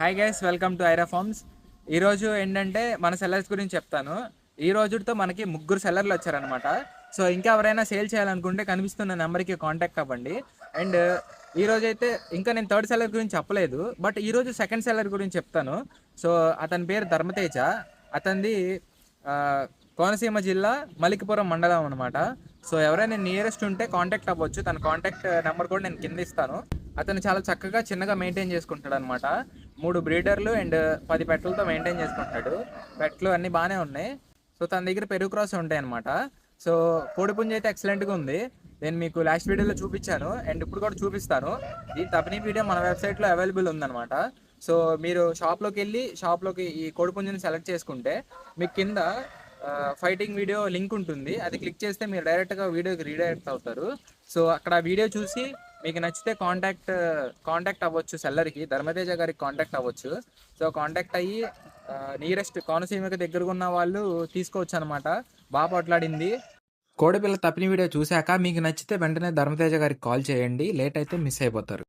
Hi guys, welcome to Aira farms. ఈరోజు ఏంటంటే మన సెల్లర్స్ గురించి చెప్తాను. ఈ రోజుతో మనకి ముగ్గురు సెల్లర్లు వచ్చారనమాట. సో ఇంకా ఎవరైనా సేల్ చేయాలనుకుంటే కనిపిస్తున్న నెంబర్కి కాంటాక్ట్ అవ్వండి. అండ్ ఈరోజు అయితే ఇంకా నేను థర్డ్ సెల్లర్ గురించి చెప్పలేదు, బట్ ఈరోజు సెకండ్ సెల్లర్ గురించి చెప్తాను. సో అతని పేరు ధర్మతేజ. అతనిది కోనసీమ జిల్లా మలికిపురం మండలం అనమాట. సో ఎవరైనా నియరెస్ట్ ఉంటే కాంటాక్ట్ అవ్వచ్చు. తన కాంటాక్ట్ నెంబర్ కూడా నేను కింద ఇస్తాను. అతను చాలా చక్కగా చిన్నగా మెయింటైన్ చేసుకుంటాడు అనమాట. 3 బ్రీడర్లు అండ్ 10 పెట్టలతో మెయింటైన్ చేసుకుంటాడు. పెట్లు అన్నీ బాగానే ఉన్నాయి. సో తన దగ్గర పెరుగు క్రాస్ ఉంటాయి అనమాట. సో కోడిపుంజి అయితే ఎక్సలెంట్గా ఉంది. నేను మీకు లాస్ట్ వీడియోలో చూపించాను అండ్ ఇప్పుడు కూడా చూపిస్తాను. ఈ తపనీ వీడియో మన వెబ్సైట్లో అవైలబుల్ ఉందన్నమాట. సో మీరు షాప్లోకి ఈ కోడిపుంజిని సెలెక్ట్ చేసుకుంటే మీకు కింద ఫైటింగ్ వీడియో లింక్ ఉంటుంది. అది క్లిక్ చేస్తే మీరు డైరెక్ట్గా వీడియోకి రీడైరెక్ట్ అవుతారు. సో అక్కడ వీడియో చూసి మీకు నచ్చితే కాంటాక్ట్ అవ్వచ్చు. సెల్లర్కి ధర్మతేజ గారికి కాంటాక్ట్ అవ్వచ్చు. సో కాంటాక్ట్ అయ్యి నియరెస్ట్ కోనసీమకి దగ్గరగా ఉన్న వాళ్ళు తీసుకోవచ్చు అనమాట. బాగా పోట్లాడింది. కోడిపిల్ల తప్పిన వీడియో చూశాక మీకు నచ్చితే వెంటనే ధర్మతేజ గారికి కాల్ చేయండి. లేట్ అయితే మిస్ అయిపోతారు.